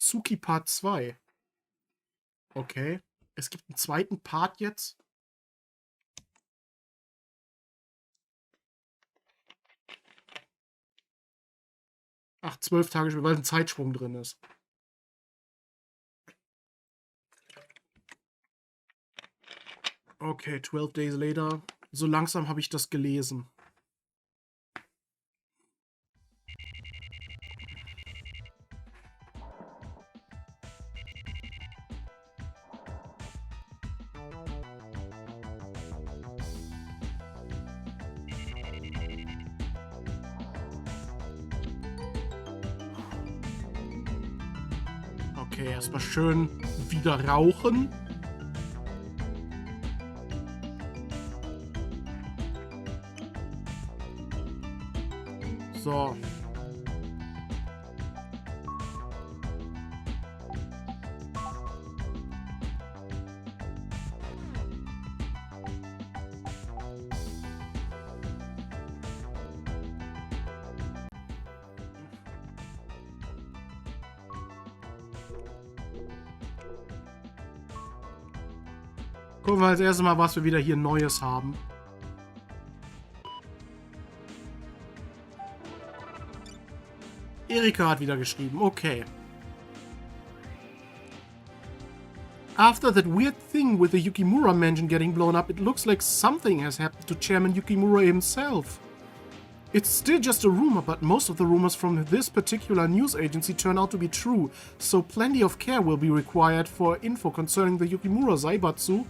Tsuki Part 2. Okay. Es gibt einen zweiten Part jetzt. Ach, 12 Tage später, weil ein Zeitsprung drin ist. Okay, 12 days later. So langsam habe ich das gelesen. Okay, erstmal schön wieder rauchen. So. Gucken wir als erstes mal, was wir wieder hier Neues haben. Erika hat wieder geschrieben. Okay. After that weird thing with the Yukimura mansion getting blown up, it looks like something has happened to Chairman Yukimura himself. It's still just a rumor, but most of the rumors from this particular news agency turn out to be true, so plenty of care will be required for info concerning the Yukimura Zaibatsu.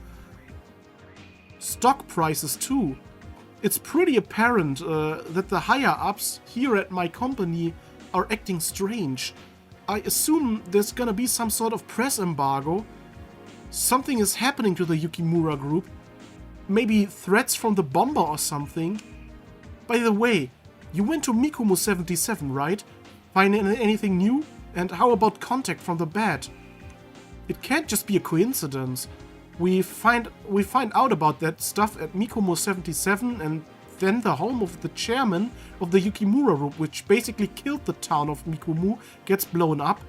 Stock prices too. It's pretty apparent that the higher-ups here at my company are acting strange. I assume there's gonna be some sort of press embargo. Something is happening to the Yukimura group. Maybe threats from the bomber or something. By the way, you went to Mikumu 77, right? Find anything new? And how about contact from the bat? It can't just be a coincidence. We find out about that stuff at Mikumu 77, and then the home of the chairman of the Yukimura group, which basically killed the town of Mikumu, gets blown up.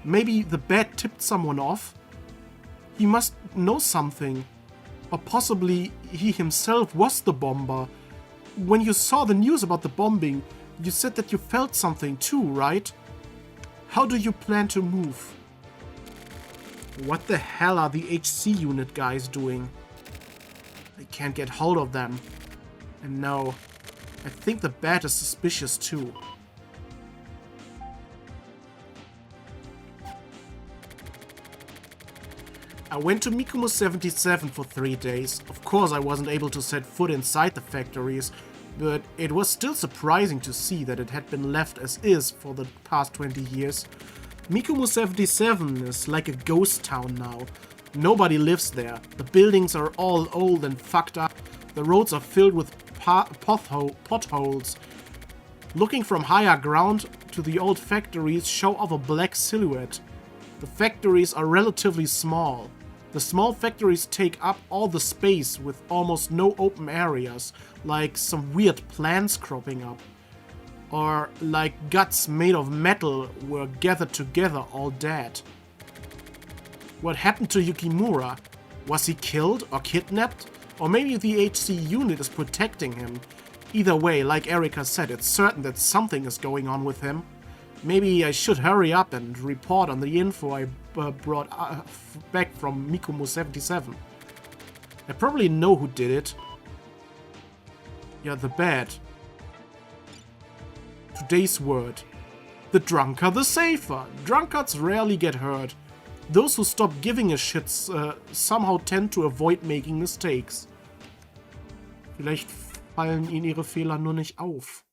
Maybe the bat tipped someone off. He must know something. Or possibly he himself was the bomber. When you saw the news about the bombing, you said that you felt something too, right? How do you plan to move? What the hell are the ASCII unit guys doing? I can't get hold of them. And no, I think the bat is suspicious too. I went to Mikumu 77 for 3 days. Of course I wasn't able to set foot inside the factories, but it was still surprising to see that it had been left as is for the past 20 years. Mikumu 77 is like a ghost town now. Nobody lives there. The buildings are all old and fucked up. The roads are filled with potholes. Looking from higher ground to the old factories show off a black silhouette. The factories are relatively small. The small factories take up all the space with almost no open areas, like some weird plants cropping up. Or like guts made of metal were gathered together all dead. What happened to Yukimura? Was he killed or kidnapped? Or maybe the ASCII unit is protecting him. Either way, like Erika said, it's certain that something is going on with him. Maybe I should hurry up and report on the info I brought back from Mikumu 77. I probably know who did it. Yeah, the bat. Today's word. The drunker, the safer. Drunkards rarely get hurt. Those who stop giving a shit somehow tend to avoid making mistakes. Vielleicht fallen ihnen ihre Fehler nur nicht auf.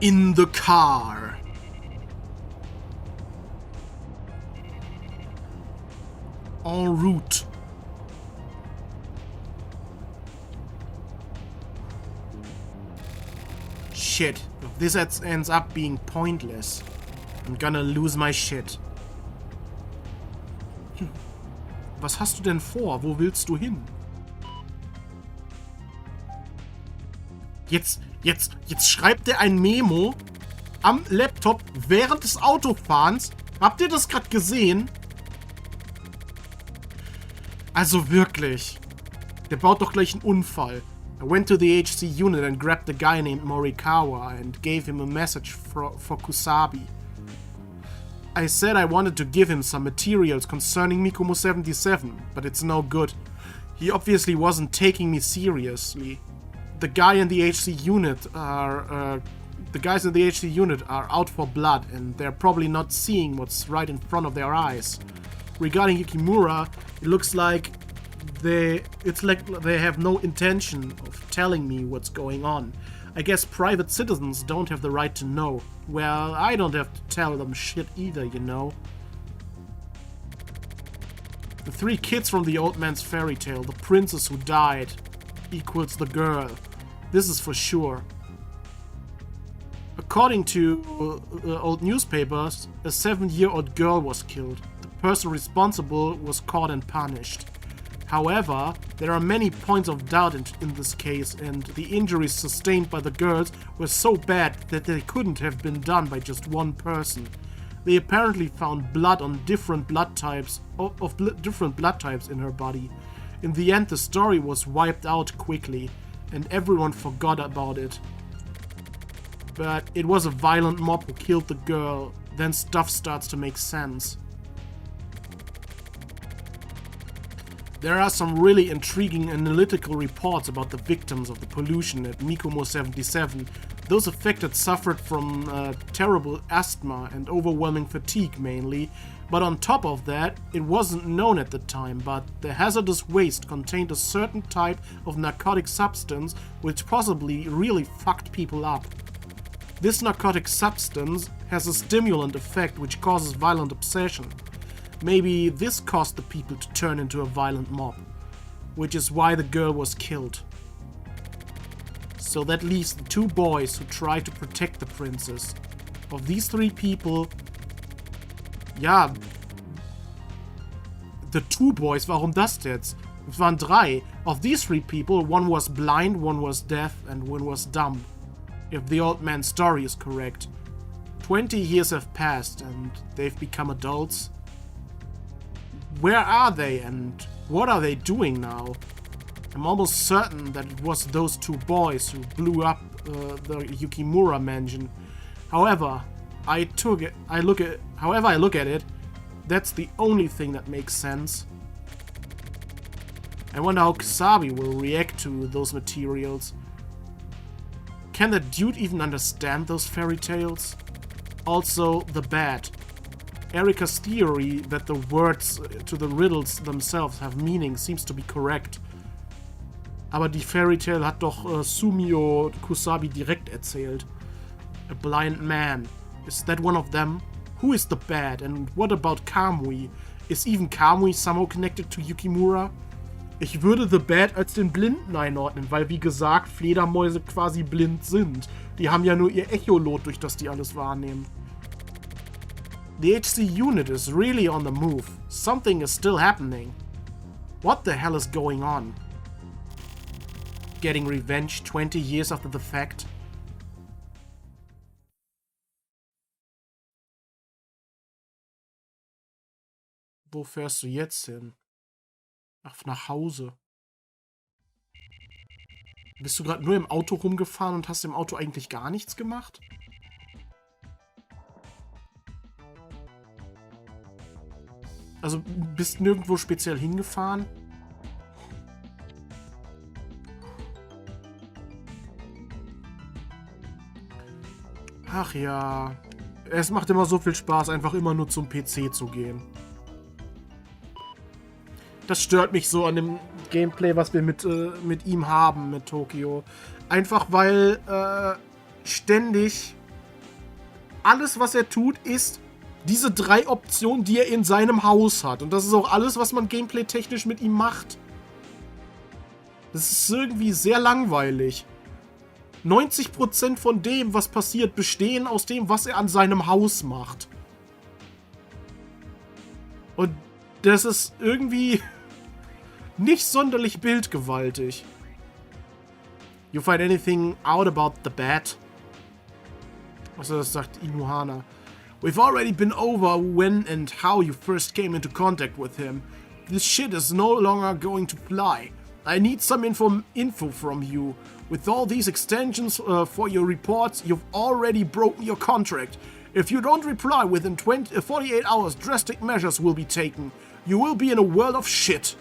In the car. En route. Shit, if this ends up being pointless, I'm gonna lose my shit. Was hast du denn vor? Wo willst du hin? Jetzt schreibt er ein Memo am Laptop während des Autofahrens. Habt ihr das gerade gesehen? Also wirklich. Der baut doch gleich einen Unfall. I went to the ASCII unit and grabbed a guy named Morikawa and gave him a message for Kusabi. I said I wanted to give him some materials concerning Mikumo 77, but it's no good. He obviously wasn't taking me seriously. The guys in the ASCII unit are out for blood, and they're probably not seeing what's right in front of their eyes. Regarding Yukimura, it looks like they have no intention of telling me what's going on. I guess private citizens don't have the right to know. Well, I don't have to tell them shit either, you know. The 3 kids from the old man's fairy tale, the princess who died, equals the girl. This is for sure. According to old newspapers, a 7-year-old girl was killed. The person responsible was caught and punished. However, there are many points of doubt in this case, and the injuries sustained by the girls were so bad that they couldn't have been done by just one person. They apparently found blood on different blood types different blood types in her body. In the end, the story was wiped out quickly, and everyone forgot about it. But it was a violent mob who killed the girl. Then stuff starts to make sense. There are some really intriguing analytical reports about the victims of the pollution at Mikumo 77. Those affected suffered from terrible asthma and overwhelming fatigue mainly, but on top of that, it wasn't known at the time, but the hazardous waste contained a certain type of narcotic substance which possibly really fucked people up. This narcotic substance has a stimulant effect which causes violent obsession. Maybe this caused the people to turn into a violent mob, which is why the girl was killed. So that leaves the 2 boys who try to protect the princess. Of these 3 people, ja, the 2 boys, warum das jetzt? Es waren 3. Of these 3 people, one was blind, one was deaf, and one was dumb. If the old man's story is correct. 20 years have passed and they've become adults. Where are they and what are they doing now? I'm almost certain that it was those 2 boys who blew up the Yukimura mansion. However I look at it, that's the only thing that makes sense. I wonder how Kusabi will react to those materials. Can that dude even understand those fairy tales? Also, the bat. Erika's theory that the words to the riddles themselves have meaning seems to be correct. Aber die Fairy Tale hat doch Sumio Kusabi direkt erzählt. A blind man. Is that one of them? Who is the bat? And what about Kamui? Is even Kamui somehow connected to Yukimura? Ich würde The Bat als den Blinden einordnen, weil wie gesagt Fledermäuse quasi blind sind. Die haben ja nur ihr Echolot, durch das die alles wahrnehmen. The ASCII unit is really on the move. Something is still happening. What the hell is going on? Getting revenge 20 years after the fact? Wo fährst du jetzt hin? Ach, nach Hause. Bist du gerade nur im Auto rumgefahren und hast im Auto eigentlich gar nichts gemacht? Also bist nirgendwo speziell hingefahren? Ach ja. Es macht immer so viel Spaß, einfach immer nur zum PC zu gehen. Das stört mich so an dem Gameplay, was wir mit ihm haben, mit Tokio. Einfach weil ständig alles, was er tut, ist diese 3 Optionen, die er in seinem Haus hat. Und das ist auch alles, was man gameplay-technisch mit ihm macht. Das ist irgendwie sehr langweilig. 90% von dem, was passiert, bestehen aus dem, was er an seinem Haus macht. Und Das ist irgendwie nicht sonderlich bildgewaltig. You find anything out about the bat? Also das sagt Inuhana. We've already been over when and how you first came into contact with him. This shit is no longer going to fly. I need some info from you. With all these extensions for your reports, you've already broken your contract. If you don't reply within 48 hours, drastic measures will be taken. You will be in a world of shit.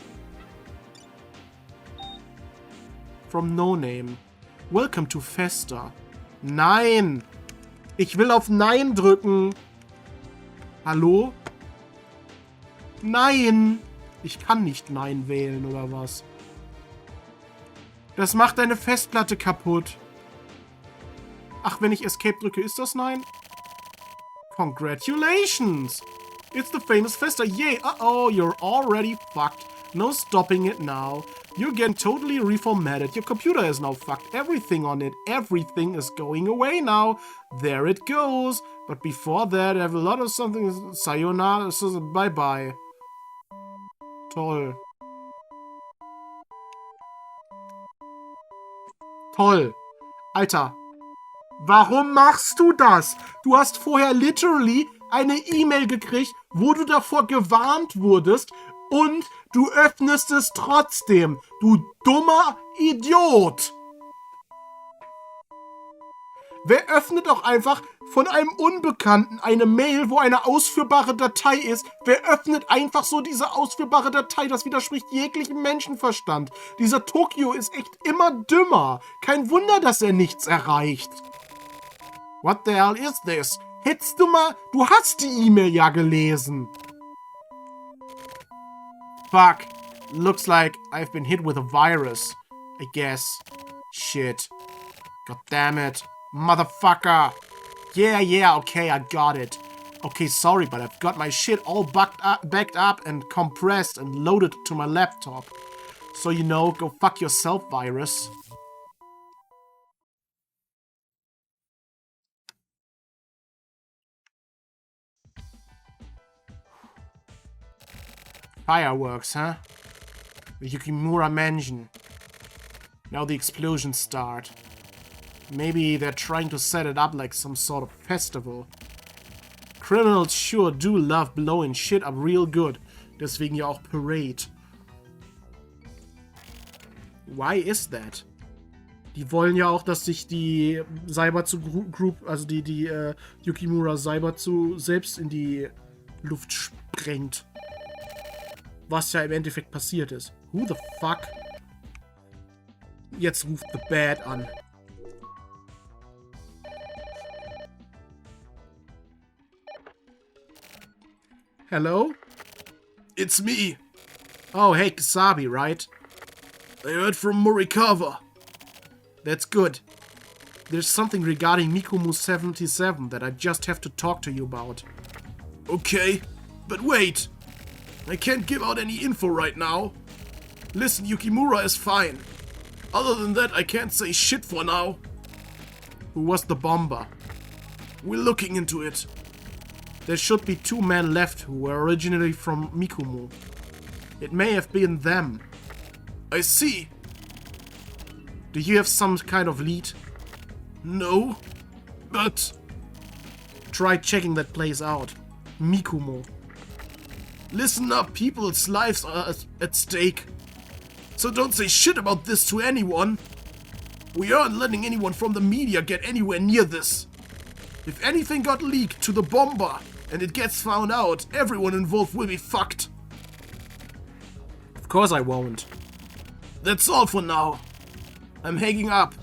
From No Name. Welcome to Festa. Nein! Ich will auf Nein drücken. Hallo? Nein! Ich kann nicht Nein wählen, oder was? Das macht deine Festplatte kaputt. Ach, wenn ich Escape drücke, ist das Nein? Congratulations! It's the famous Festa. Yay! Uh-oh, you're already fucked. No stopping it now. You're getting totally reformatted. Your computer is now fucked. Everything on it. Everything is going away now. There it goes. But before that, I have a lot of something. Sayonara. Bye-bye. Toll. Toll. Alter. Warum machst du das? Du hast vorher literally eine E-Mail gekriegt, wo du davor gewarnt wurdest und du öffnest es trotzdem. Du dummer Idiot. Wer öffnet auch einfach von einem Unbekannten eine Mail, wo eine ausführbare Datei ist? Wer öffnet einfach so diese ausführbare Datei? Das widerspricht jeglichem Menschenverstand. Dieser Tokio ist echt immer dümmer. Kein Wunder, dass er nichts erreicht. What the hell is this? Hättest du mal... Du hast die E-Mail ja gelesen. Fuck. Looks like I've been hit with a virus. I guess. Shit. God damn it. Motherfucker. Yeah, okay, I got it. Okay, sorry, but I've got my shit all backed up and compressed and loaded to my laptop. So, you know, go fuck yourself, virus. Fireworks, huh? The Yukimura mansion. Now the explosions start. Maybe they're trying to set it up like some sort of festival. Criminals sure do love blowing shit up real good. Deswegen ja auch Parade. Why is that? Die wollen ja auch, dass sich die Saibatsu Group, also die Yukimura Saibatsu selbst in die Luft sprengt. Was ja im Endeffekt passiert ist. Who the fuck? Jetzt ruft The Bad an. Hello? It's me. Oh, hey, Kasabi, right? I heard from Morikawa. That's good. There's something regarding Mikumu 77 that I just have to talk to you about. Okay, but wait. I can't give out any info right now. Listen, Yukimura is fine. Other than that, I can't say shit for now. Who was the bomber? We're looking into it. There should be 2 men left who were originally from Mikumu. It may have been them. I see. Do you have some kind of lead? No, but... Try checking that place out. Mikumu. Listen up, people's lives are at stake. So don't say shit about this to anyone. We aren't letting anyone from the media get anywhere near this. If anything got leaked to the bomber and it gets found out, everyone involved will be fucked. Of course I won't. That's all for now. I'm hanging up.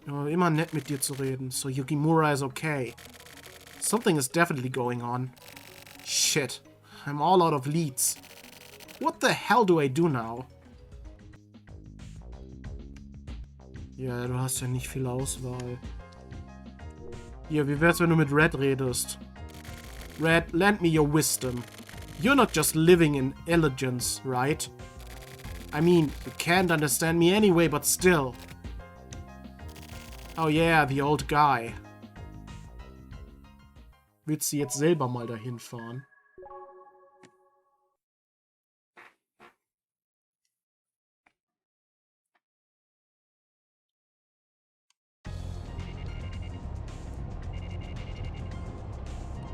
Oh, immer nett mit dir zu reden. So Yukimura is okay. Something is definitely going on. Shit. I'm all out of leads. What the hell do I do now? Ja, du hast ja nicht viel Auswahl. Hier, wie wär's, wenn du mit Red redest? Red, lend me your wisdom. You're not just living in elegance, right? I mean, you can't understand me anyway, but still. Oh yeah, the old guy. Willst du jetzt selber mal dahin fahren?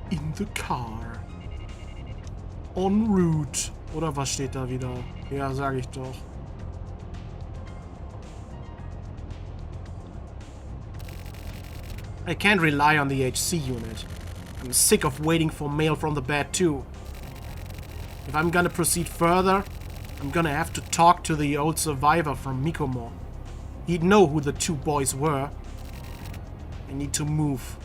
In the car. En route. Oder was steht da wieder? Ja, sag ich doch. I can't rely on the ASCII unit. I'm sick of waiting for mail from the bed too. If I'm gonna proceed further, I'm gonna have to talk to the old survivor from Mikomo. He'd know who the two boys were. I need to move.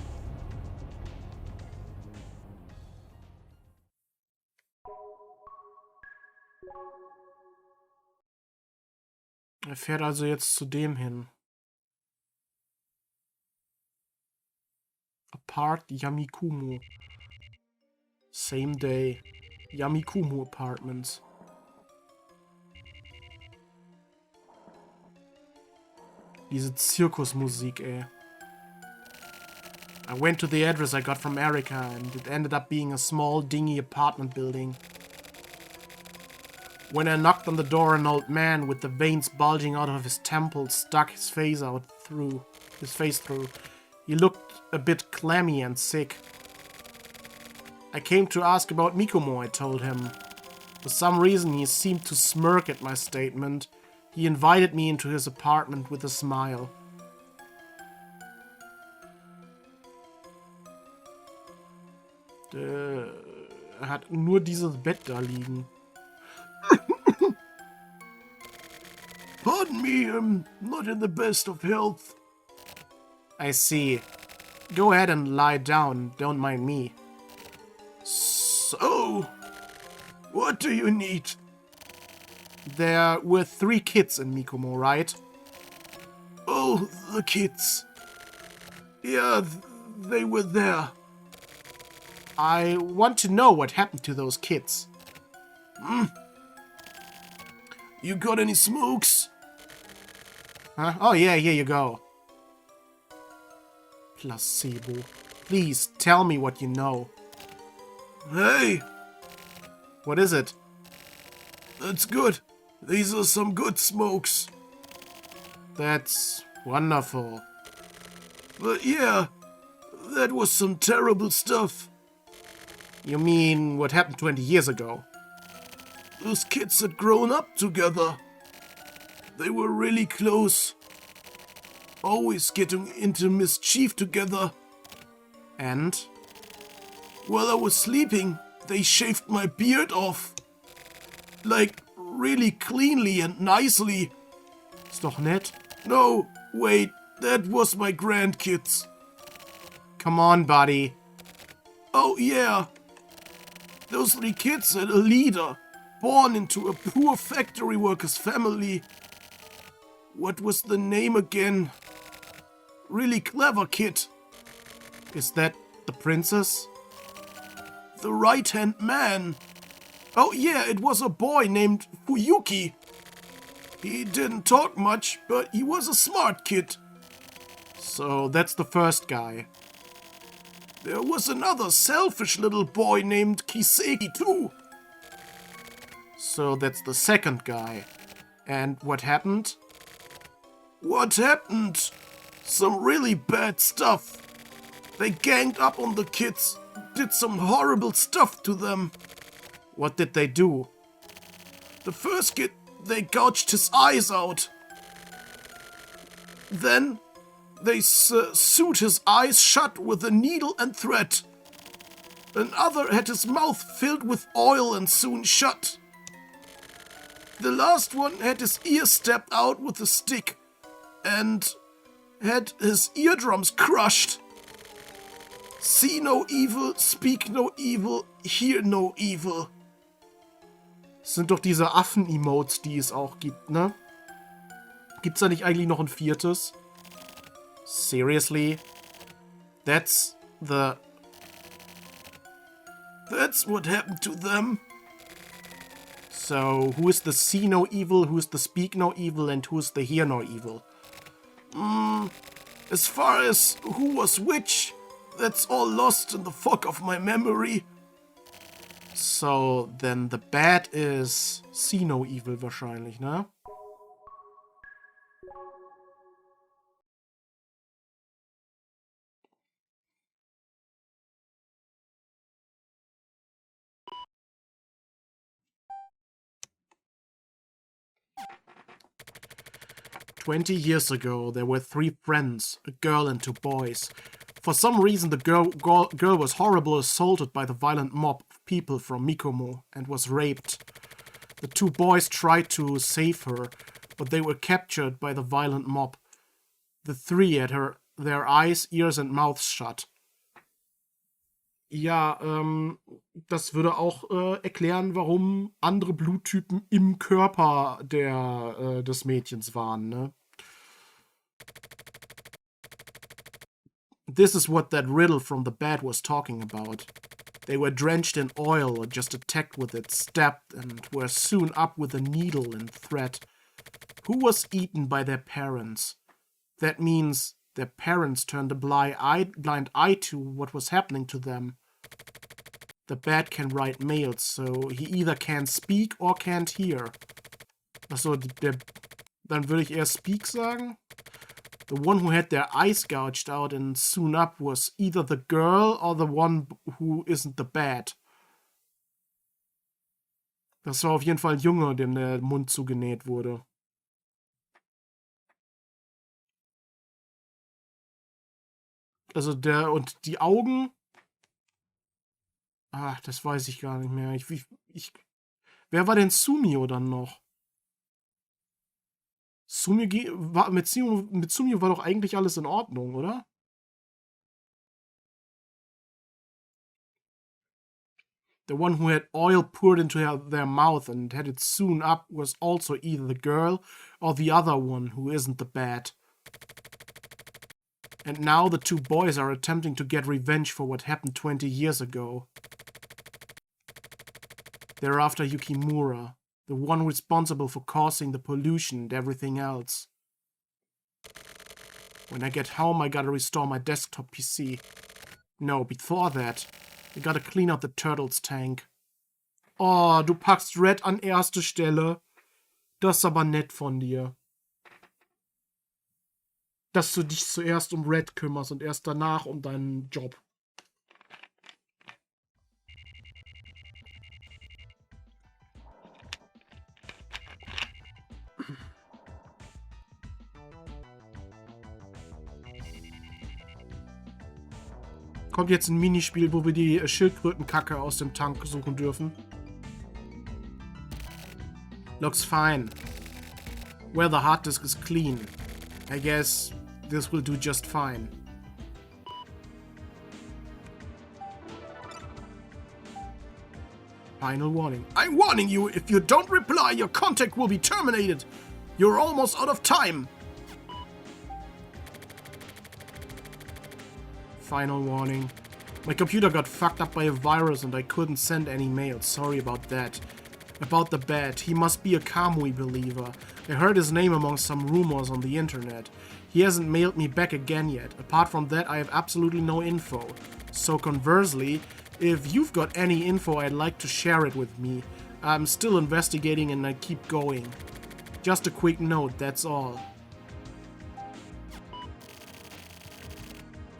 Er fährt also jetzt zu dem hin. Apart Yamikumo. Same day. Yamikumo Apartments. Diese Zirkusmusik, ey. I went to the address I got from Erica, and it ended up being a small, dingy apartment building. When I knocked on the door, an old man with the veins bulging out of his temples stuck his face through. He looked a bit clammy and sick. I came to ask about Mikomo, I told him. For some reason, he seemed to smirk at my statement. He invited me into his apartment with a smile. Er hat nur dieses Bett da liegen. Pardon me, I'm not in the best of health. I see. Go ahead and lie down, don't mind me. So, what do you need? There were 3 kids in Mikomo, right? Oh, the kids. Yeah, they were there. I want to know what happened to those kids. You got any smokes? Huh? Oh yeah, here you go. Placebo. Please, tell me what you know. Hey! What is it? That's good. These are some good smokes. That's wonderful. But yeah, that was some terrible stuff. You mean what happened 20 years ago? Those kids had grown up together. They were really close. Always getting into mischief together. And? While I was sleeping, they shaved my beard off. Like, really cleanly and nicely. Ist doch nett. No, wait, that was my grandkids. Come on, buddy. Oh, yeah. Those 3 kids had a leader, born into a poor factory worker's family. What was the name again? Really clever kid. Is that the princess? The right-hand man. Oh yeah, it was a boy named Fuyuki. He didn't talk much, but he was a smart kid. So that's the first guy. There was another selfish little boy named Kiseki too. So that's the second guy. And what happened? What happened? Some really bad stuff. They ganged up on the kids, did some horrible stuff to them. What did they do? The first kid, they gouged his eyes out. Then they sewed his eyes shut with a needle and thread. Another had his mouth filled with oil and sewn shut. The last one had his ear stabbed out with a stick and had his eardrums crushed. See no evil, speak no evil, hear no evil. Das sind doch diese Affen-Emotes, die es auch gibt, ne? Gibt's da nicht eigentlich noch ein 4.? Seriously? That's what happened to them. So, who is the see no evil, who is the speak no evil, and who is the hear no evil? As far as who was which, That's all lost in the fog of my memory. So, then the bad is See No Evil wahrscheinlich, ne? "20 years ago, there were 3 friends, a girl and 2 boys. For some reason, the girl was horribly assaulted by the violent mob of people from Mikomo and was raped. The 2 boys tried to save her, but they were captured by the violent mob. The 3 had their eyes, ears and mouths shut." Ja, das würde auch erklären, warum andere Bluttypen im Körper des Mädchens waren, ne? This is what that riddle from the bed was talking about. They were drenched in oil or just attacked with it, stabbed, and were sewn up with a needle and thread. Who was eaten by their parents? That means their parents turned a blind eye to what was happening to them. The bat can write mails, so he either can't speak or can't hear. Achso, dann würde ich eher speak sagen. The one who had their eyes gouged out and sewn up was either the girl or the one who isn't the bat. Das war auf jeden Fall ein Junge, dem der Mund zugenäht wurde. Also und die Augen. Ach, das weiß ich gar nicht mehr. Wer war denn Sumio dann noch? Mit Sumio war doch eigentlich alles in Ordnung, oder? The one who had oil poured into their mouth and had it sewn up was also either the girl or the other one who isn't the bat. And now the 2 boys are attempting to get revenge for what happened 20 years ago. They're after Yukimura, the one responsible for causing the pollution and everything else. When I get home, I gotta restore my desktop PC. No, before that, I gotta clean out the Turtles tank. Oh, du packst Red an erste Stelle. Das ist aber nett von dir. Dass du dich zuerst um Red kümmerst und erst danach um deinen Job. Kommt jetzt ein Minispiel, wo wir die Schildkrötenkacke aus dem Tank suchen dürfen. Looks fine. Well, the hard disk is clean. I guess this will do just fine. Final warning. I'm warning you, if you don't reply, your contact will be terminated. You're almost out of time. Final warning. My computer got fucked up by a virus and I couldn't send any mail. Sorry about that. About the bat. He must be a Kamui believer. I heard his name among some rumors on the internet. He hasn't mailed me back again yet. Apart from that, I have absolutely no info. So conversely, if you've got any info, I'd like to share it with me. I'm still investigating and I keep going. Just a quick note, that's all.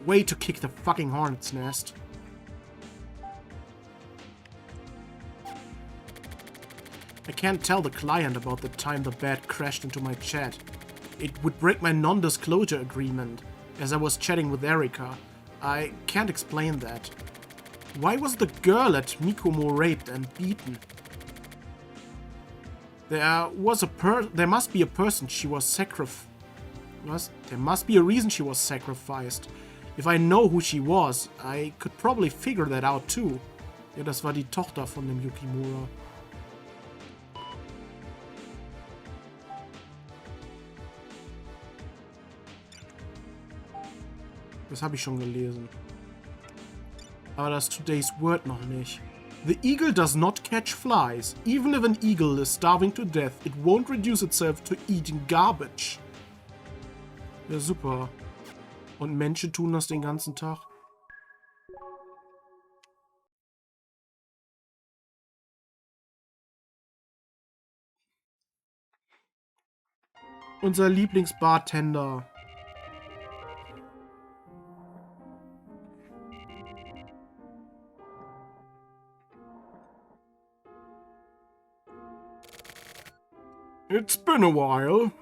Way to kick the fucking hornet's nest. I can't tell the client about the time the bat crashed into my chat. It would break my non-disclosure agreement, as I was chatting with Erika. I can't explain that. Why was the girl at Mikomo raped and beaten? There must be a person she was sacrificed. There must be a reason she was sacrificed. If I know who she was, I could probably figure that out too. Ja, das war die Tochter von dem Yukimura. Das habe ich schon gelesen. Aber das Today's Word noch nicht. The eagle does not catch flies. Even if an eagle is starving to death, it won't reduce itself to eating garbage. Ja, super. Und Menschen tun das den ganzen Tag. Unser Lieblingsbartender. It's been a while.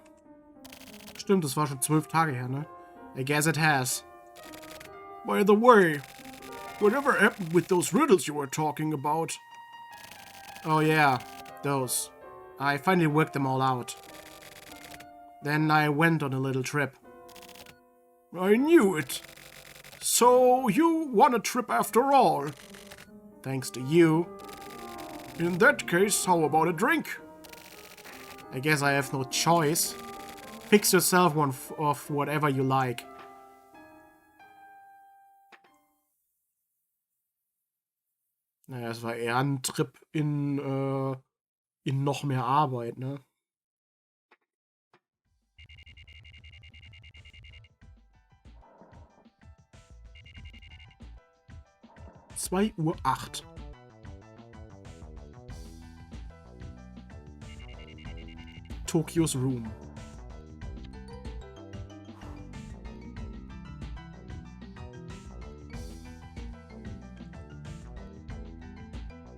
Stimmt, das war schon 12 Tage her, ne? I guess it has. By the way, whatever happened with those riddles you were talking about? Oh yeah, those. I finally worked them all out. Then I went on a little trip. I knew it. So you won a trip after all. Thanks to you. In that case, how about a drink? I guess I have no choice. Fix yourself one of whatever you like. Naja, es war eher ein Trip in noch mehr Arbeit, ne? 2:08 Uhr. Tokyo's Room.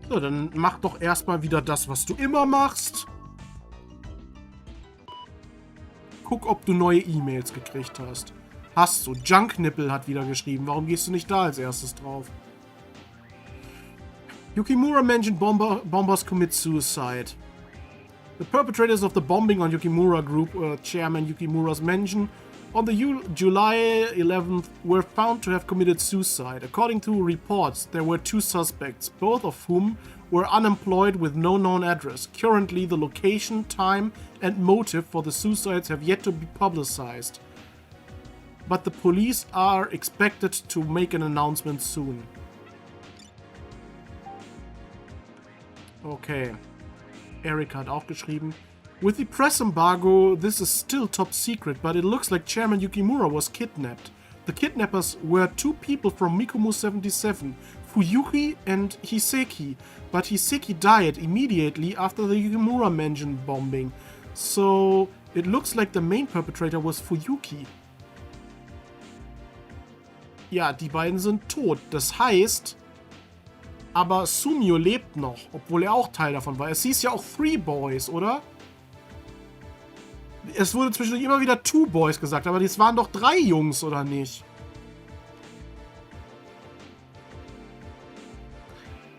So, dann mach doch erstmal wieder das, was du immer machst. Guck, ob du neue E-Mails gekriegt hast. Hast du. Junknippel hat wieder geschrieben. Warum gehst du nicht da als erstes drauf? Yukimura mentioned bombers commit suicide. The perpetrators of the bombing on Yukimura Group, Chairman Yukimura's mention, on the July 11th were found to have committed suicide. According to reports, there were 2 suspects, both of whom were unemployed with no known address. Currently, the location, time, and motive for the suicides have yet to be publicized. But the police are expected to make an announcement soon. Okay. Erika hat auch geschrieben. With the press embargo, this is still top secret, but it looks like Chairman Yukimura was kidnapped. The kidnappers were 2 people from Mikumu 77, Fuyuki and Hiseki, but Hiseki died immediately after the Yukimura mansion bombing. So it looks like the main perpetrator was Fuyuki. Ja, die beiden sind tot. Das heißt, aber Sumio lebt noch, obwohl er auch Teil davon war. Es hieß ja auch 3 Boys, oder? Es wurde zwischendurch immer wieder 2 Boys gesagt, aber das waren doch 3 Jungs, oder nicht?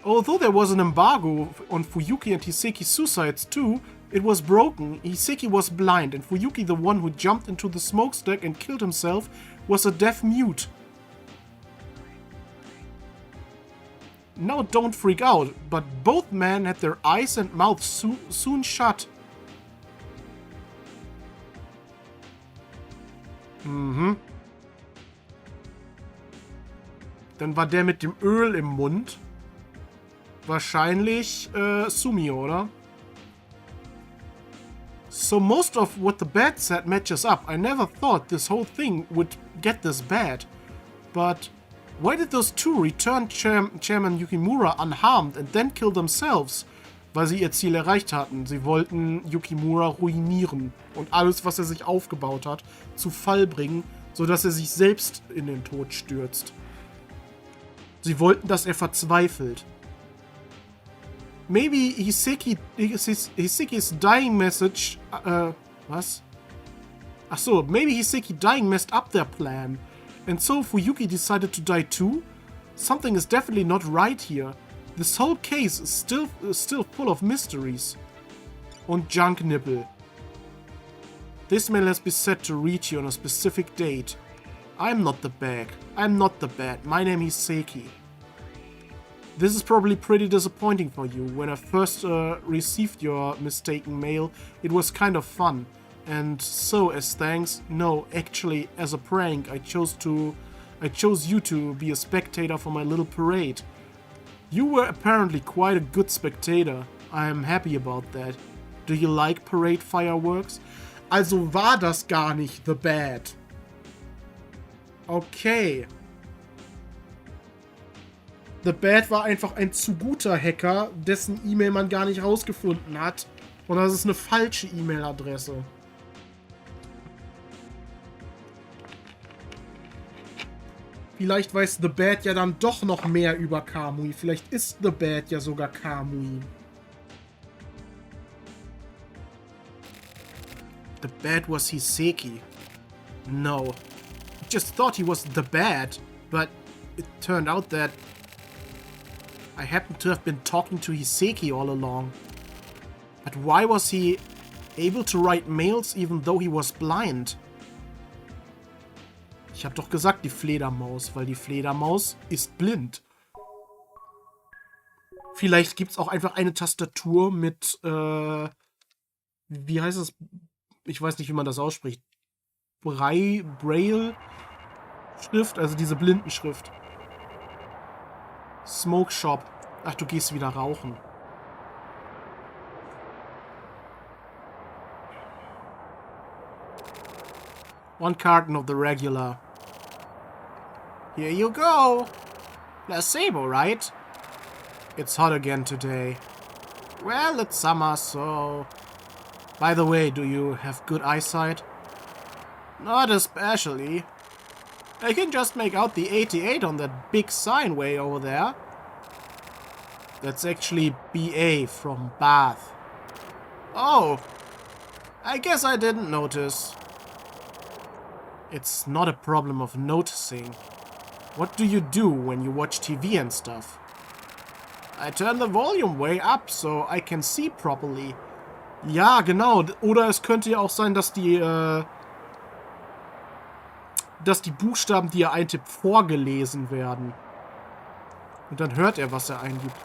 Although there was an embargo on Fuyuki and Hiseki's suicides too, it was broken. Hiseki was blind, and Fuyuki, the one who jumped into the smokestack and killed himself, was a deaf mute. Now don't freak out, but both men had their eyes and mouths soon shut. Mhm. Dann war der mit dem Öl im Mund wahrscheinlich Sumio, oder? So most of what the bat said matches up. I never thought this whole thing would get this bad. But why did those 2 return Chairman Yukimura unharmed and then kill themselves? Weil sie ihr Ziel erreicht hatten. Sie wollten Yukimura ruinieren und alles, was er sich aufgebaut hat, zu Fall bringen, sodass er sich selbst in den Tod stürzt. Sie wollten, dass er verzweifelt. Maybe Hiseki's dying message... was? Ach so, maybe Hiseki dying messed up their plan. And so Fuyuki decided to die too? Something is definitely not right here. This whole case is still full of mysteries. Und Junknippel. This mail has been set to reach you on a specific date. I'm not the bad. My name is Hiseki. This is probably pretty disappointing for you. When I first received your mistaken mail, it was kind of fun. And so, as thanks, no, actually, as a prank, I chose you to be a spectator for my little parade. You were apparently quite a good spectator. I am happy about that. Do you like parade fireworks? Also war das gar nicht The Bad. Okay. The Bad war einfach ein zu guter Hacker, dessen E-Mail man gar nicht rausgefunden hat. Und das ist eine falsche E-Mail-Adresse. Vielleicht weiß The Bad ja dann doch noch mehr über Kamui. Vielleicht ist The Bad ja sogar Kamui. The Bad was Hiseki. No. I just thought he was The Bad, but it turned out that I happened to have been talking to Hiseki all along. But why was he able to write mails even though he was blind? Ich habe doch gesagt, die Fledermaus, weil die Fledermaus ist blind. Vielleicht gibt es auch einfach eine Tastatur mit, wie heißt es? Ich weiß nicht, wie man das ausspricht. Braille-Schrift, also diese Blindenschrift. Smoke Shop. Ach, du gehst wieder rauchen. One carton of the regular. Here you go. Placebo, right? It's hot again today. Well, it's summer, so... By the way, do you have good eyesight? Not especially. I can just make out the 88 on that big sign way over there. That's actually BA from Bath. Oh, I guess I didn't notice. It's not a problem of noticing. What do you do when you watch TV and stuff? I turn the volume way up, so I can see properly. Ja, genau. Oder es könnte ja auch sein, dass die Buchstaben, die er eintippt, vorgelesen werden. Und dann hört er, was er eingibt.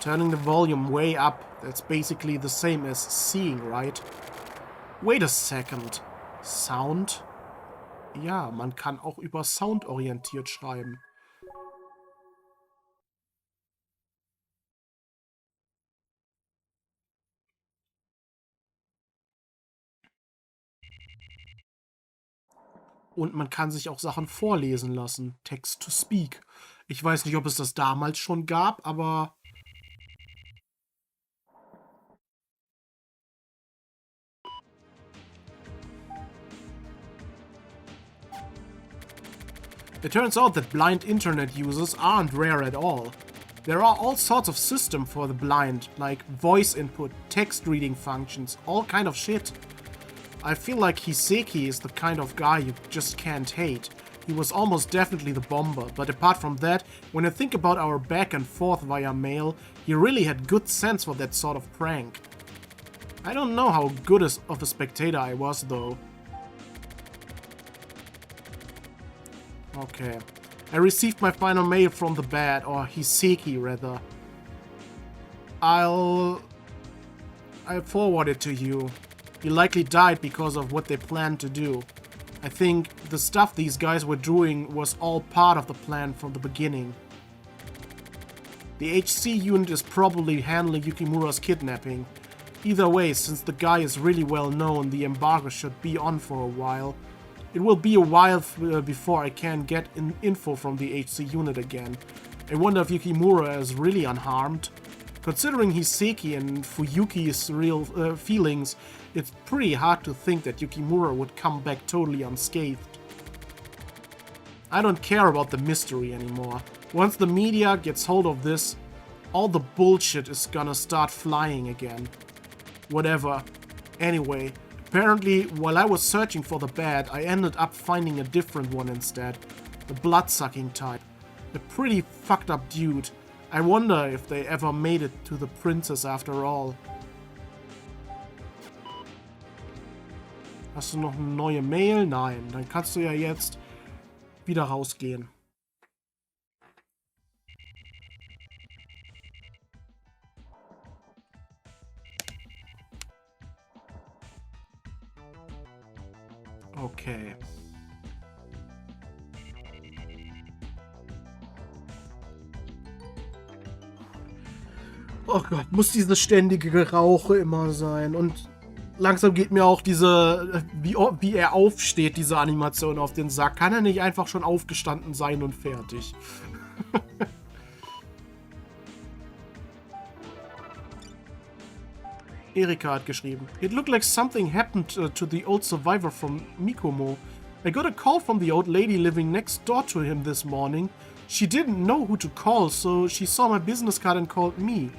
Turning the volume way up. That's basically the same as seeing, right? Wait a second. Sound? Ja, man kann auch über Sound orientiert schreiben. Und man kann sich auch Sachen vorlesen lassen. Text to speak. Ich weiß nicht, ob es das damals schon gab, aber... It turns out that blind internet users aren't rare at all. There are all sorts of systems for the blind, like voice input, text reading functions, all kind of shit. I feel like Hiseki is the kind of guy you just can't hate. He was almost definitely the bomber, but apart from that, when I think about our back and forth via mail, he really had good sense for that sort of prank. I don't know how good of a spectator I was, though. Okay. I received my final mail from the Bad, or Hiseki rather. I'll forward it to you. He likely died because of what they planned to do. I think the stuff these guys were doing was all part of the plan from the beginning. The HC unit is probably handling Yukimura's kidnapping. Either way, since the guy is really well known, the embargo should be on for a while. It will be a while before I can get info from the HC unit again. I wonder if Yukimura is really unharmed. Considering Hiseki and Fuyuki's real feelings, it's pretty hard to think that Yukimura would come back totally unscathed. I don't care about the mystery anymore. Once the media gets hold of this, all the bullshit is gonna start flying again. Whatever. Anyway, apparently, while I was searching for the Bad, I ended up finding a different one instead. The blood-sucking type. A pretty fucked up dude. I wonder if they ever made it to the princess after all. Hast du noch eine neue Mail? Nein. Dann kannst du ja jetzt wieder rausgehen. Okay. Oh Gott, muss dieses ständige Gerauche immer sein. Und langsam geht mir auch diese, wie er aufsteht, diese Animation auf den Sack. Kann er nicht einfach schon aufgestanden sein und fertig? Erika hat geschrieben. It looked like something happened to the old survivor from Mikomo. I got a call from the old lady living next door to him this morning. She didn't know who to call, so she saw my business card and called me.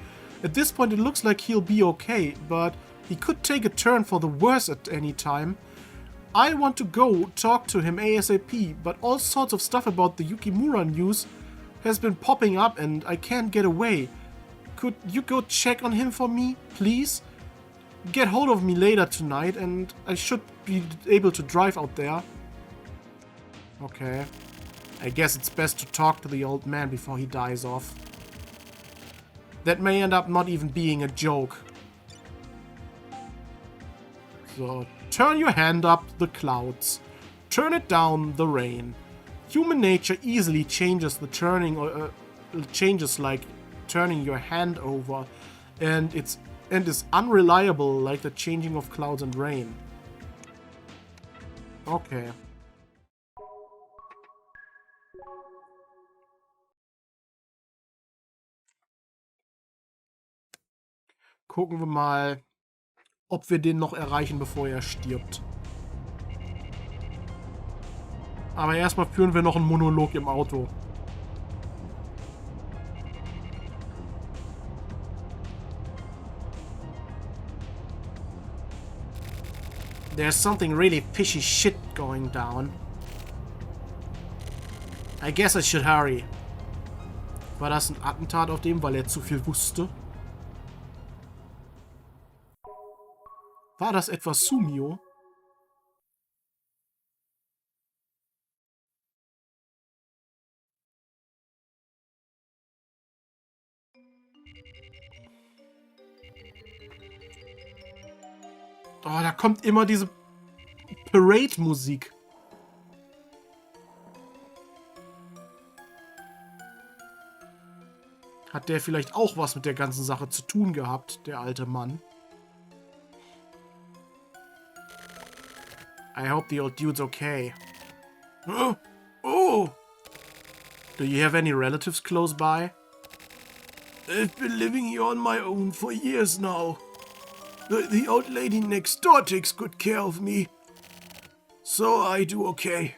At this point it looks like he'll be okay, but he could take a turn for the worse at any time. I want to go talk to him ASAP, but all sorts of stuff about the Yukimura news has been popping up and I can't get away. Could you go check on him for me, please? Get hold of me later tonight and I should be able to drive out there. Okay. I guess it's best to talk to the old man before he dies off. That may end up not even being a joke. So, turn your hand up the clouds. Turn it down the rain. Human nature easily changes the turning or changes like turning your hand over, and is unreliable like the changing of clouds and rain. Okay. Gucken wir mal, ob wir den noch erreichen, bevor er stirbt. Aber erstmal führen wir noch einen Monolog im Auto. There's something really fishy shit going down. I guess I should hurry. War das ein Attentat auf dem, weil er zu viel wusste? War das etwa Sumio? Oh, da kommt immer diese Parade-Musik. Hat der vielleicht auch was mit der ganzen Sache zu tun gehabt, der alte Mann? I hope the old dude's okay. Oh! Do you have any relatives close by? I've been living here on my own for years now. The old lady next door takes good care of me. So I do okay.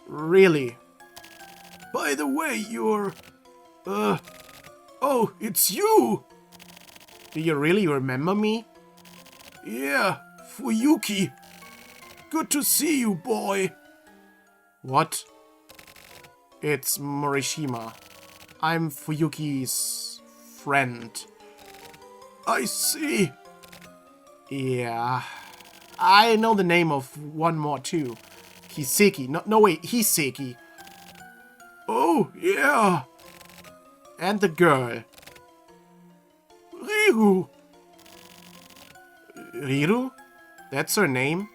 Really? By the way, you're... Oh, it's you! Do you really remember me? Yeah, Fuyuki. Good to see you, boy. What? It's Morishima. I'm Fuyuki's friend. I see. Yeah. I know the name of one more too. Hiseki. No wait, Hiseki. Oh, yeah. And the girl. Riru. Riru? That's her name?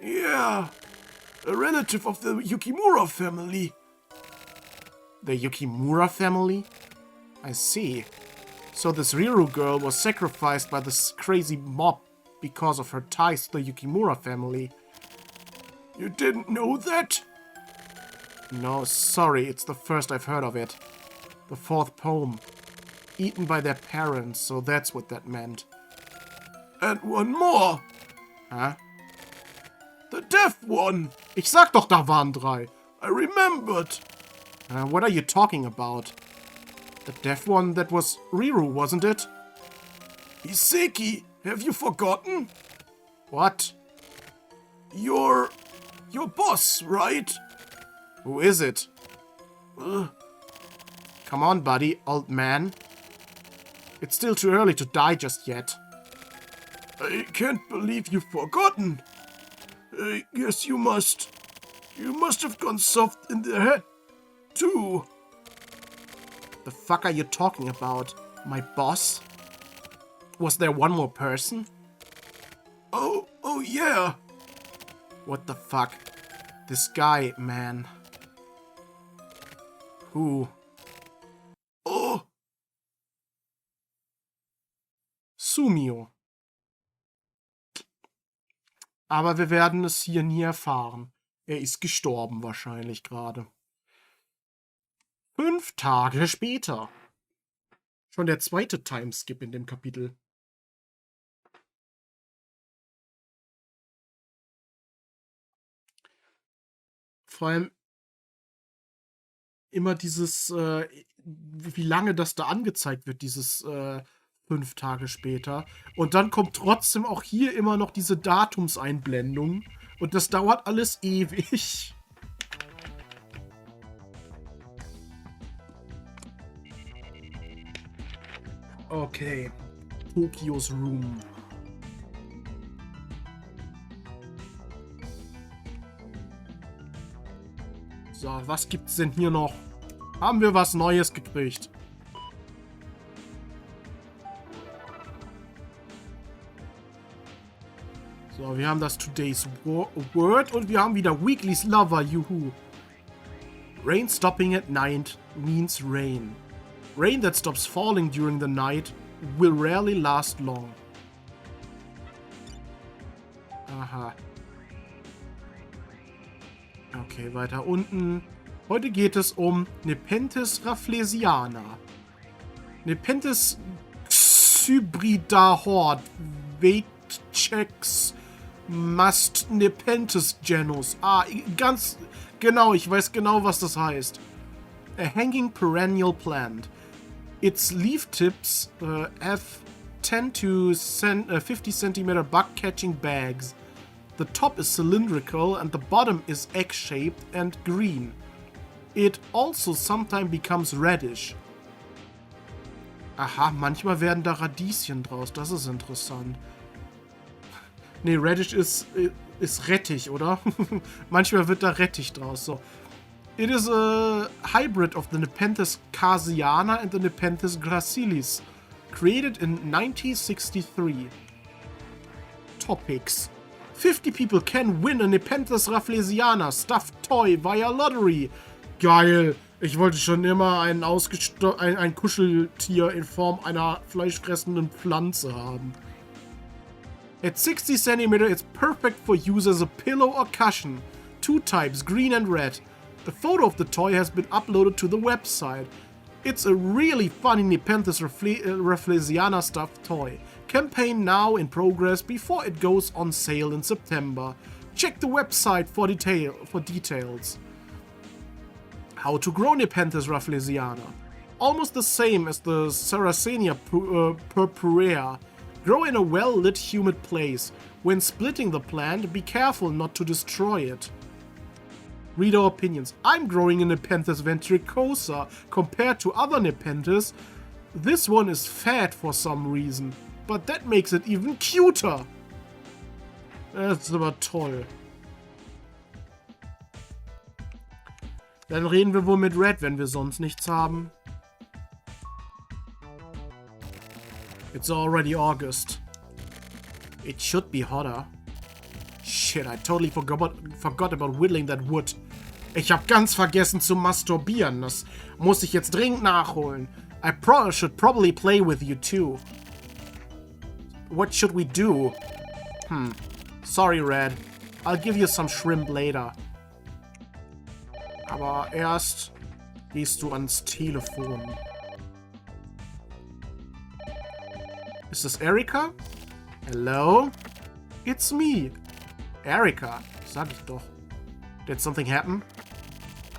Yeah. A relative of the Yukimura family. The Yukimura family? I see. So this Riru girl was sacrificed by this crazy mob because of her ties to the Yukimura family. You didn't know that? No, sorry, it's the first I've heard of it. The fourth poem. Eaten by their parents, so that's what that meant. And one more. Huh? The deaf one. Ich sag doch, da waren drei. I remembered. What are you talking about? The deaf one, that was Riru, wasn't it? Hiseki, have you forgotten? What? Your boss, right? Who is it? Come on, buddy, old man. It's still too early to die just yet. I can't believe you've forgotten. I guess you must. You must have gone soft in the head, too. The fuck are you talking about? My boss? Was there one more person? Oh yeah. What the fuck? This guy, man. Who? Oh. Sumio. Aber wir werden es hier nie erfahren. Er ist gestorben wahrscheinlich gerade. 5 Tage später. Schon der zweite Timeskip in dem Kapitel. Vor allem immer dieses, wie lange das da angezeigt wird, dieses 5 Tage später. Und dann kommt trotzdem auch hier immer noch diese Datumseinblendung. Und das dauert alles ewig. Okay. Tokios Room. So, was gibt's denn hier noch? Haben wir was Neues gekriegt? So, wir haben das Today's Word und wir haben wieder Weekly's Lover, juhu. Rain stopping at night means rain. Rain that stops falling during the night will rarely last long. Aha. Okay, weiter unten. Heute geht es um Nepenthes rafflesiana. Nepenthes xybridahort Veitchex mast Nepenthes genus. Ah, ganz genau, ich weiß genau, was das heißt. A hanging perennial plant. Its leaf tips have 10 to 50 centimeter bug-catching bags. The top is cylindrical and the bottom is egg-shaped and green. It also sometimes becomes reddish. Aha, manchmal werden da Radieschen draus. Das ist interessant. Nee, reddish ist Rettich, oder? Manchmal wird da Rettich draus. So. It is a hybrid of the Nepenthes carsiana and the Nepenthes gracilis, created in 1963. Topics. 50 people can win a Nepenthes rafflesiana stuffed toy via lottery. Geil. Ich wollte schon immer ein Kuscheltier in Form einer fleischfressenden Pflanze haben. At 60 cm, it's perfect for use as a pillow or cushion. 2 types, green and red. A photo of the toy has been uploaded to the website. It's a really funny Nepenthes rafflesiana stuffed toy. Campaign now in progress before it goes on sale in September. Check the website for details. How to grow Nepenthes rafflesiana. Almost the same as the Sarracenia purpurea. Grow in a well-lit, humid place. When splitting the plant, be careful not to destroy it. Reader opinions. I'm growing a Nepenthes ventricosa. Compared to other Nepenthes, this one is fat for some reason. But that makes it even cuter. Das ist aber toll. Dann reden wir wohl mit Red, wenn wir sonst nichts haben. It's already August. It should be hotter. Shit, I totally forgot about whittling that wood. Ich hab ganz vergessen zu masturbieren. Das muss ich jetzt dringend nachholen. I should probably play with you too. What should we do? Sorry, Red. I'll give you some shrimp later. Aber erst gehst du ans Telefon. Ist das Erika? Hello? It's me. Erika. Sag ich doch. Did something happen?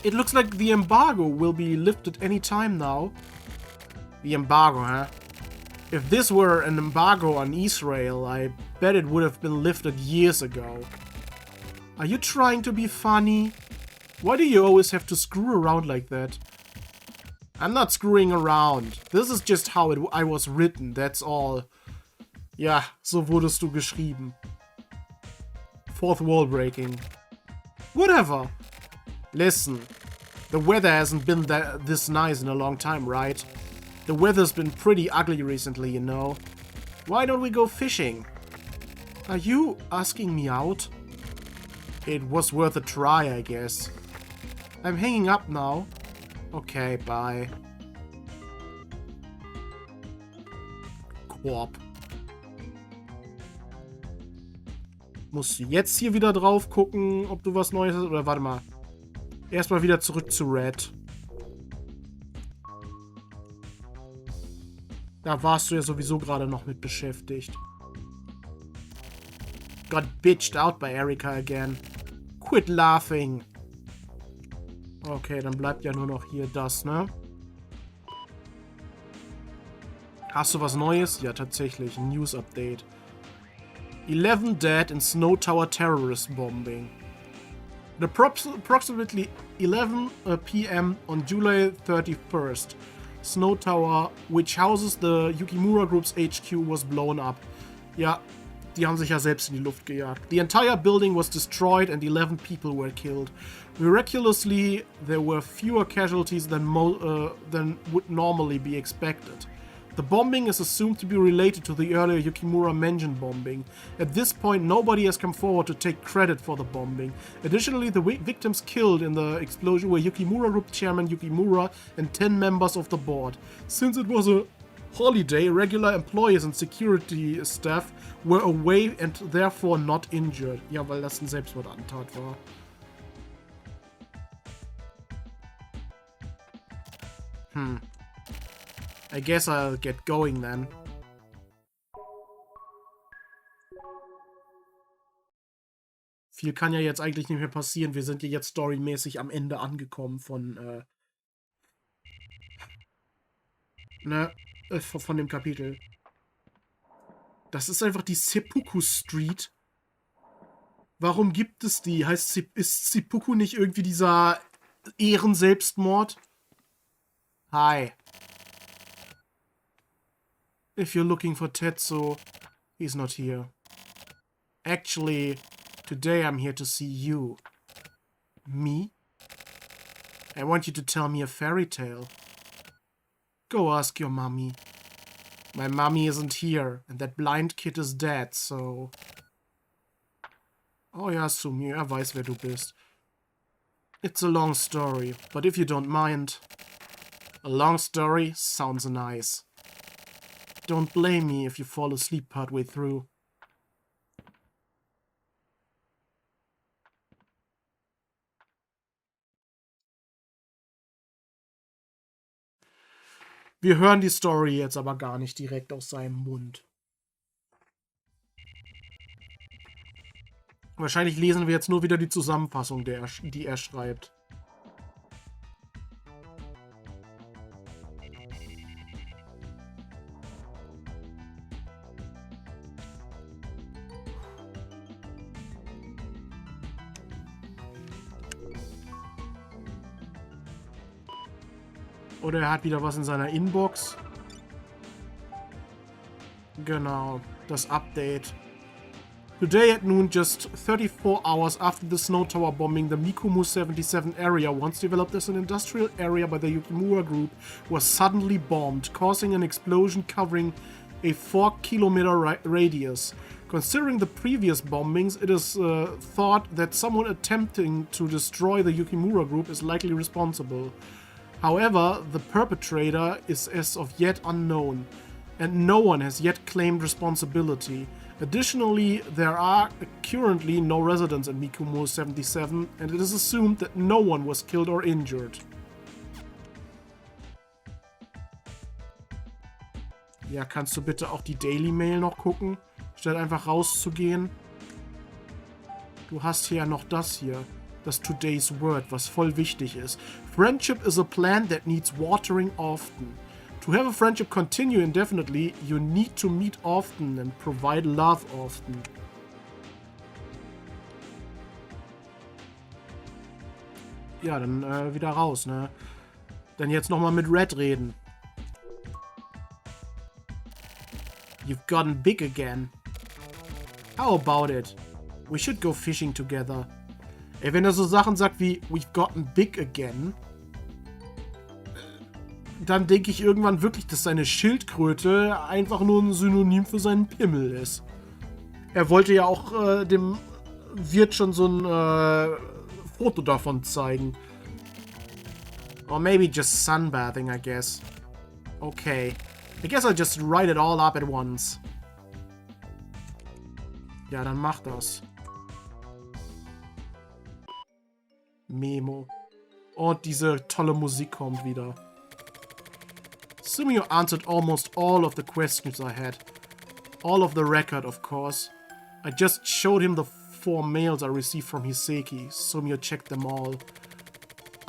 It looks like the embargo will be lifted any time now. The embargo, huh? If this were an embargo on Israel, I bet it would have been lifted years ago. Are you trying to be funny? Why do you always have to screw around like that? I'm not screwing around. This is just how I was written, that's all. Ja, so wurdest du geschrieben. Fourth wall breaking. Whatever. Listen, the weather hasn't been this nice in a long time, right? The weather's been pretty ugly recently, you know. Why don't we go fishing? Are you asking me out? It was worth a try, I guess. I'm hanging up now. Okay, bye. Korb. Musst du jetzt hier wieder drauf gucken, ob du was Neues hast? Oder warte mal. Erstmal wieder zurück zu Red. Da warst du ja sowieso gerade noch mit beschäftigt. Got bitched out by Erika again. Quit laughing. Okay, dann bleibt ja nur noch hier das, ne? Hast du was Neues? Ja, tatsächlich. Ein News-Update. 11 dead in Snow Tower terrorist bombing. At approximately 11 p.m. on July 31st, Snow Tower, which houses the Yukimura Group's HQ, was blown up. Ja, die haben sich ja selbst in die Luft gejagt. The entire building was destroyed and 11 people were killed. Miraculously, there were fewer casualties than would normally be expected. The bombing is assumed to be related to the earlier Yukimura mansion bombing. At this point, nobody has come forward to take credit for the bombing. Additionally, the victims killed in the explosion were Yukimura Group Chairman Yukimura and 10 members of the board. Since it was a holiday, regular employees and security staff were away and therefore not injured. Ja, weil das ein Selbstmordattentat war. I guess I'll get going then. Viel kann ja jetzt eigentlich nicht mehr passieren. Wir sind ja jetzt storymäßig am Ende angekommen von von dem Kapitel. Das ist einfach die Seppuku Street. Warum gibt es die? Ist Seppuku nicht irgendwie dieser Ehrenselbstmord? Hi. If you're looking for Tetsu, he's not here. Actually, today I'm here to see you. Me? I want you to tell me a fairy tale. Go ask your mommy. My mommy isn't here, and that blind kid is dead, so... Oh ja, Sumi, er weiß, wer du bist. It's a long story, but if you don't mind... A long story sounds nice. Don't blame me if you fall asleep partway through. Wir hören die Story jetzt aber gar nicht direkt aus seinem Mund. Wahrscheinlich lesen wir jetzt nur wieder die Zusammenfassung, die er schreibt. Oder er hat wieder was in seiner Inbox. Genau, das Update. Today at noon, just 34 hours after the Snow Tower bombing, the Mikumu 77 area, once developed as an industrial area by the Yukimura Group, was suddenly bombed, causing an explosion covering a 4-kilometer radius. Considering the previous bombings, it is thought that someone attempting to destroy the Yukimura Group is likely responsible. However, the perpetrator is as of yet unknown, and no one has yet claimed responsibility. Additionally, there are currently no residents in Mikumu 77, and it is assumed that no one was killed or injured. Ja, kannst du bitte auch die Daily Mail noch gucken, statt einfach rauszugehen? Du hast hier ja noch das hier. Das Today's Word, was voll wichtig ist. Friendship is a plant that needs watering often. To have a friendship continue indefinitely, you need to meet often and provide love often. Ja, dann wieder raus, ne? Dann jetzt nochmal mit Red reden. You've gotten big again. How about it? We should go fishing together. Ey, wenn er so Sachen sagt wie We've gotten big again, dann denke ich irgendwann wirklich, dass seine Schildkröte einfach nur ein Synonym für seinen Pimmel ist. Er wollte ja auch dem Wirt schon so ein Foto davon zeigen. Or maybe just sunbathing, I guess. Okay. I guess I'll just write it all up at once. Ja, dann mach das. Memo. Und diese tolle Musik kommt wieder. Sumio answered almost all of the questions I had. All of the record, of course. I just showed him the 4 mails I received from Hiseki. Sumio checked them all.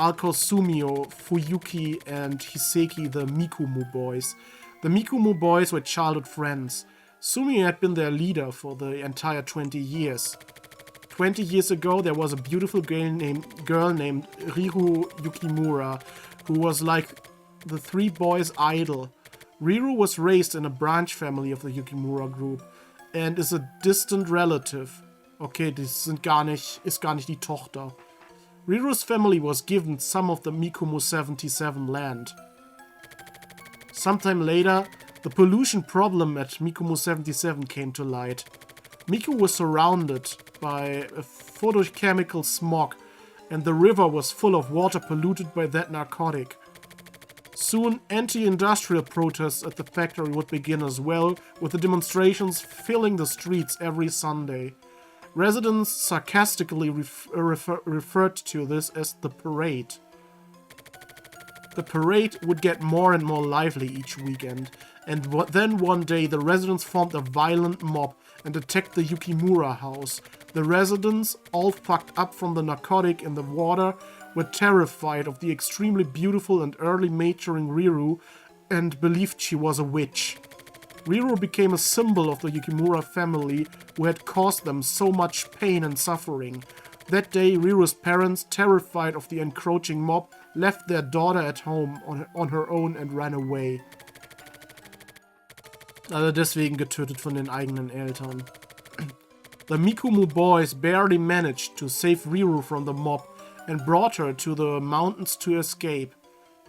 Alko Sumio, Fuyuki, and Hiseki, the Mikumu boys. The Mikumu boys were childhood friends. Sumio had been their leader for the entire 20 years. 20 years ago, there was a beautiful girl named Riru Yukimura, who was like the three boys' idol. Riru was raised in a branch family of the Yukimura group and is a distant relative. Okay, ist gar nicht die Tochter. Riru's family was given some of the Mikumu 77 land. Sometime later, the pollution problem at Mikumu 77 came to light. Miku was surrounded by a photochemical smog, and the river was full of water polluted by that narcotic. Soon, anti-industrial protests at the factory would begin as well, with the demonstrations filling the streets every Sunday. Residents sarcastically referred to this as the parade. The parade would get more and more lively each weekend, and then one day the residents formed a violent mob and attacked the Yukimura house. The residents, all fucked up from the narcotic in the water, were terrified of the extremely beautiful and early maturing Riru and believed she was a witch. Riru became a symbol of the Yukimura family who had caused them so much pain and suffering. That day, Riru's parents, terrified of the encroaching mob, left their daughter at home on her own and ran away. Also deswegen getötet von den eigenen Eltern. The Mikumu boys barely managed to save Riru from the mob and brought her to the mountains to escape.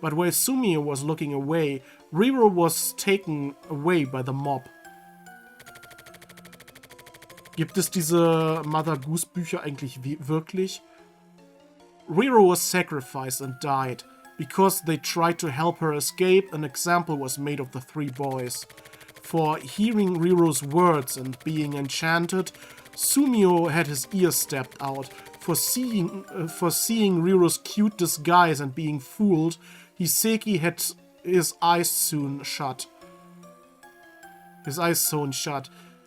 But while Sumio was looking away, Riru was taken away by the mob. Gibt es diese Mother Goose Bücher eigentlich wirklich? Riru was sacrificed and died. Because they tried to help her escape, an example was made of the three boys. For hearing Riru's words and being enchanted, Sumio had his ears stabbed out. For seeing Riru's cute disguise and being fooled, Hiseki had his eyes sewn shut.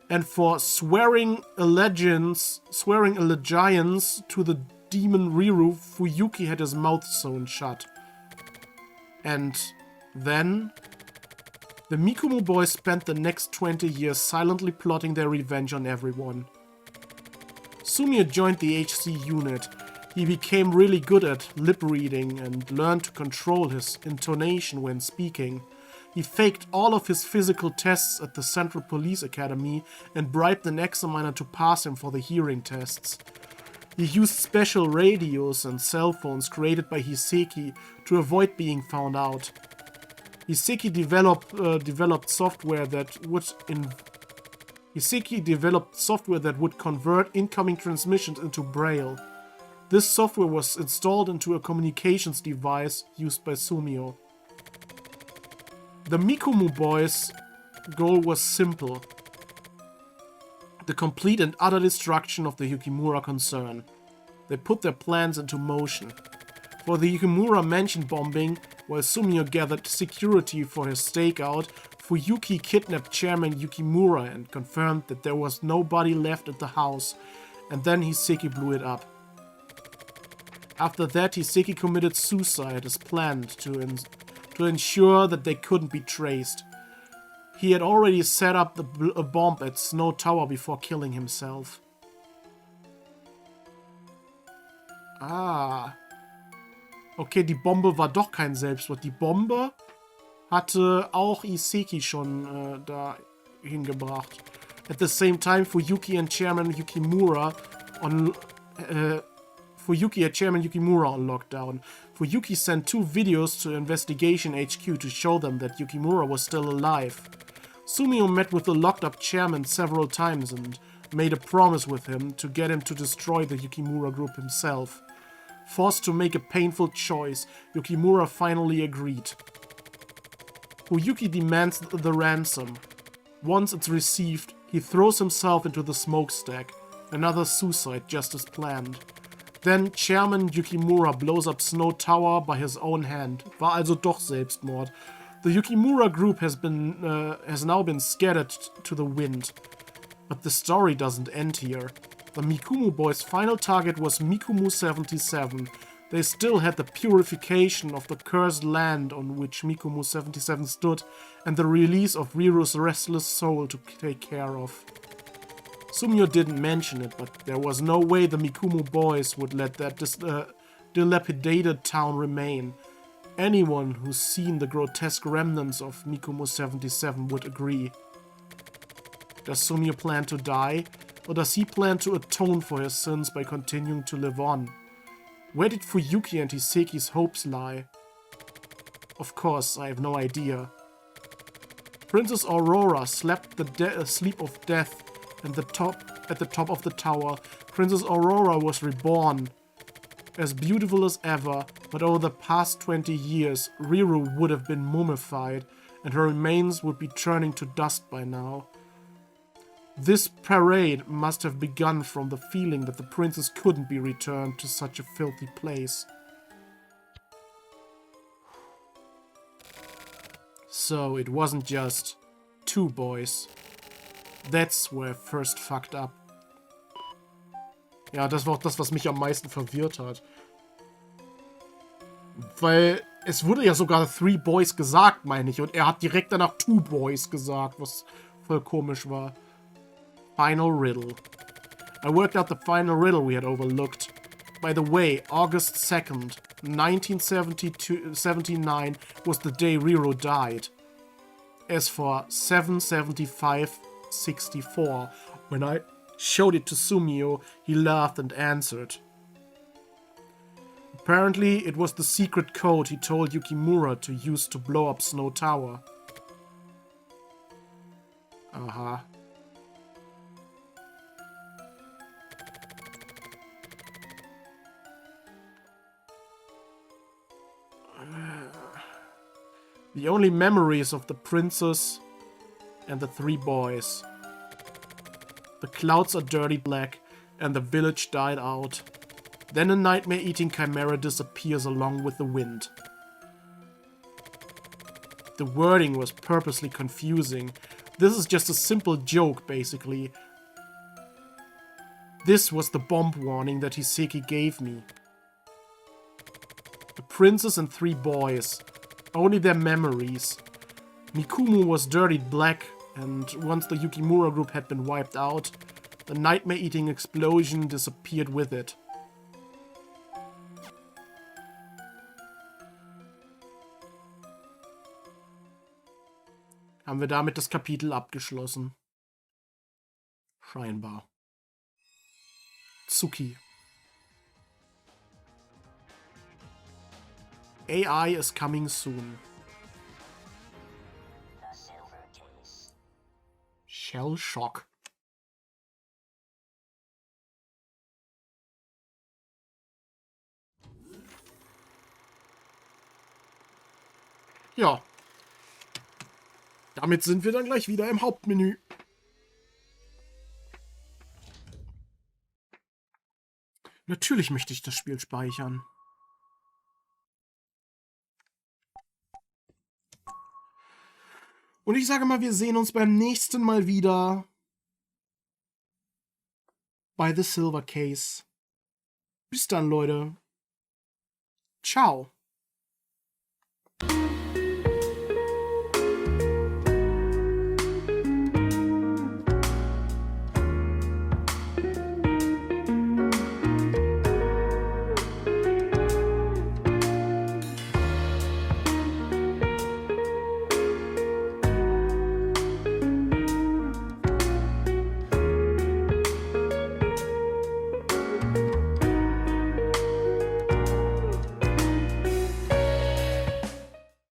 And for swearing allegiance to the demon Riru, Fuyuki had his mouth sewn shut. And then the Mikumu boys spent the next 20 years silently plotting their revenge on everyone. Sumio joined the HC unit. He became really good at lip reading and learned to control his intonation when speaking. He faked all of his physical tests at the Central Police Academy and bribed an examiner to pass him for the hearing tests. He used special radios and cell phones created by Hiseki to avoid being found out. Hiseki developed software that would convert incoming transmissions into Braille. This software was installed into a communications device used by Sumio. The Mikumu boys' goal was simple: the complete and utter destruction of the Yukimura concern. They put their plans into motion. For the Yukimura mansion bombing, while Sumio gathered security for his stakeout, Fuyuki kidnapped Chairman Yukimura and confirmed that there was nobody left at the house, and then Hiseki blew it up. After that, Hiseki committed suicide as planned to ensure that they couldn't be traced. He had already set up a bomb at Snow Tower before killing himself. Ah. Okay, die Bombe war doch kein Selbstmord. Die Bombe hatte auch Hiseki schon da hingebracht. At the same time, Fuyuki had Chairman Yukimura on lockdown. Fuyuki sent 2 videos to Investigation HQ to show them that Yukimura was still alive. Sumio met with the locked-up chairman several times and made a promise with him to get him to destroy the Yukimura group himself. Forced to make a painful choice, Yukimura finally agreed. Fuyuki demands the ransom. Once it's received, he throws himself into the smokestack. Another suicide just as planned. Then Chairman Yukimura blows up Snow Tower by his own hand. War also doch Selbstmord. The Yukimura group has now been scattered to the wind. But the story doesn't end here. The Mikumu boys' final target was Mikumu 77. They still had the purification of the cursed land on which Mikumu 77 stood and the release of Riru's restless soul to take care of. Sumio didn't mention it, but there was no way the Mikumu boys would let that dilapidated town remain. Anyone who's seen the grotesque remnants of Mikumu 77 would agree. Does Sumio plan to die, or does he plan to atone for his sins by continuing to live on? Where did Fuyuki and Hiseki's hopes lie? Of course, I have no idea. Princess Aurora slept the sleep of death at the top of the tower. Princess Aurora was reborn, as beautiful as ever, but over the past 20 years, Riru would have been mummified, and her remains would be turning to dust by now. This parade must have begun from the feeling that the princess couldn't be returned to such a filthy place. So it wasn't just 2 boys. That's where I first fucked up. Ja, das war auch das, was mich am meisten verwirrt hat. Weil es wurde ja sogar 3 Boys gesagt, meine ich. Und er hat direkt danach 2 Boys gesagt, was voll komisch war. Final riddle. I worked out the final riddle we had overlooked. By the way, August 2nd, 1979 was the day Riru died. As for 775-64, when I showed it to Sumio, he laughed and answered. Apparently, it was the secret code he told Yukimura to use to blow up Snow Tower. Aha. The only memories of the princess and the 3 boys. The clouds are dirty black and the village died out. Then a nightmare-eating chimera disappears along with the wind. The wording was purposely confusing. This is just a simple joke, basically. This was the bomb warning that Hiseki gave me. The princess and 3 boys. Only their memories. Mikumu was dirtied black, and once the Yukimura group had been wiped out, the nightmare-eating explosion disappeared with it. Haben wir damit das Kapitel abgeschlossen? Scheinbar. Tsuki. AI is coming soon. Shell Shock. Ja. Damit sind wir dann gleich wieder im Hauptmenü. Natürlich möchte ich das Spiel speichern. Und ich sage mal, wir sehen uns beim nächsten Mal wieder bei The Silver Case. Bis dann, Leute. Ciao.